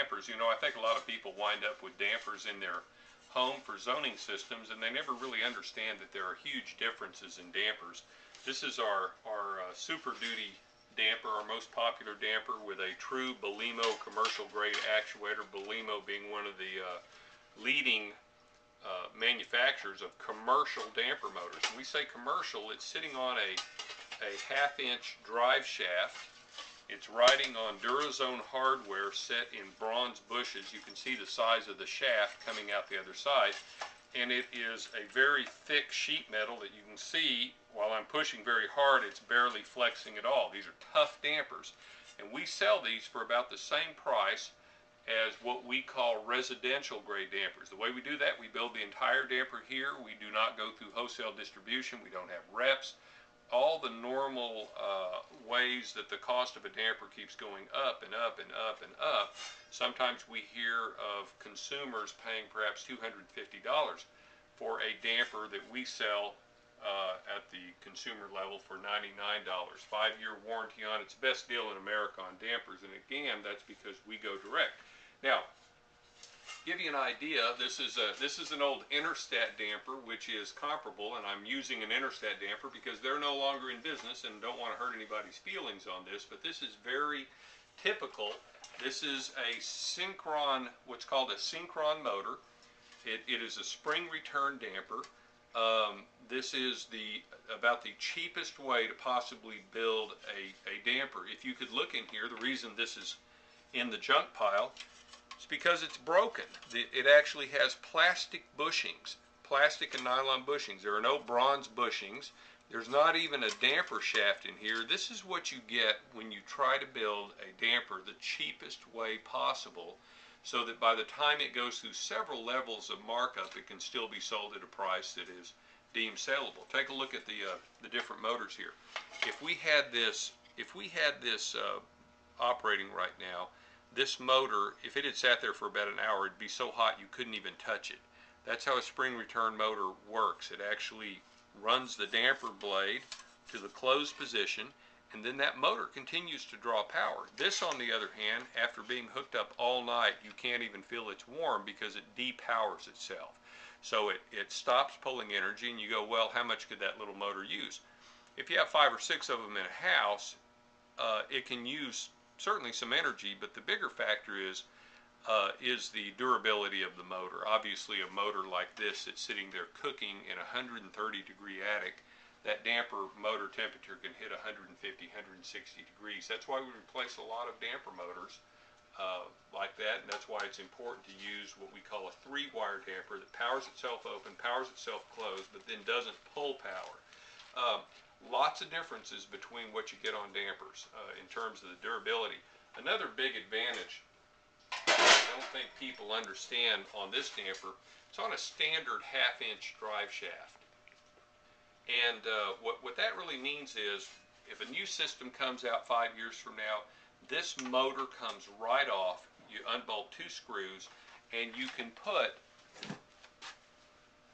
dampers, you know, I think a lot of people wind up with dampers in their home for zoning systems, and they never really understand that there are huge differences in dampers. This is our Super Duty damper, our most popular damper, with a true Belimo commercial grade actuator, Belimo being one of the leading manufacturers of commercial damper motors. When we say commercial, it's sitting on a half-inch drive shaft. It's riding on Retrozone hardware set in bronze bushes. You can see the size of the shaft coming out the other side, and it is a very thick sheet metal that you can see while I'm pushing very hard, it's barely flexing at all. These are tough dampers, and we sell these for about the same price as what we call residential grade dampers. The way we do that, we build the entire damper here. We do not go through wholesale distribution. We don't have reps. All the normal ways that the cost of a damper keeps going up and up and up and up. Sometimes we hear of consumers paying perhaps $250 for a damper that we sell at the consumer level for $99. 5-year warranty on it. It's the best deal in America on dampers, and again, that's because we go direct. Now, give you an idea, this is an old Interstat damper, which is comparable, and I'm using an Interstat damper because they're no longer in business and don't want to hurt anybody's feelings on this, but this is very typical. This is a Synchron, what's called a Synchron motor. It is a spring return damper. This is about the cheapest way to possibly build a damper. If you could look in here, the reason this is in the junk pile is because it's broken. It actually has plastic bushings, plastic and nylon bushings. There are no bronze bushings. There's not even a damper shaft in here. This is what you get when you try to build a damper the cheapest way possible, so that by the time it goes through several levels of markup, it can still be sold at a price that is deemed saleable. Take a look at the different motors here. If we had this operating right now, this motor, if it had sat there for about an hour, it'd be so hot you couldn't even touch it. That's how a spring return motor works. It actually runs the damper blade to the closed position, and then that motor continues to draw power. This, on the other hand, after being hooked up all night, you can't even feel it's warm because it depowers itself. So it stops pulling energy, and you go, well, how much could that little motor use? If you have 5 or 6 of them in a house, it can use certainly some energy, but the bigger factor is the durability of the motor. Obviously, a motor like this that's sitting there cooking in a 130-degree attic, that damper motor temperature can hit 150, 160 degrees. That's why we replace a lot of damper motors like that, and that's why it's important to use what we call a 3-wire damper that powers itself open, powers itself closed, but then doesn't pull power. Lots of differences between what you get on dampers in terms of the durability. Another big advantage I don't think people understand on this damper, it's on a standard half-inch drive shaft. And what that really means is, if a new system comes out 5 years from now, this motor comes right off. You unbolt 2 screws, and you can put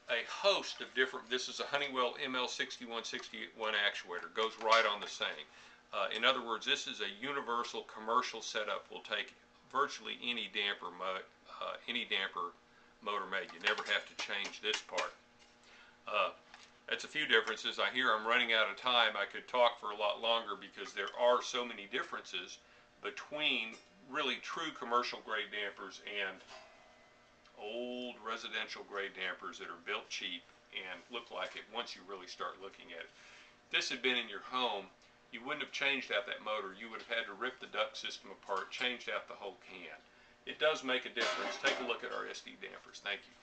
a host of different, this is a Honeywell ML6161 actuator, goes right on the same. In other words, this is a universal commercial setup. Will take virtually any damper motor made. You never have to change this part. That's a few differences. I hear I'm running out of time. I could talk for a lot longer because there are so many differences between really true commercial grade dampers and old residential grade dampers that are built cheap and look like it once you really start looking at it. If this had been in your home, you wouldn't have changed out that motor. You would have had to rip the duct system apart, changed out the whole can. It does make a difference. Take a look at our SD dampers. Thank you.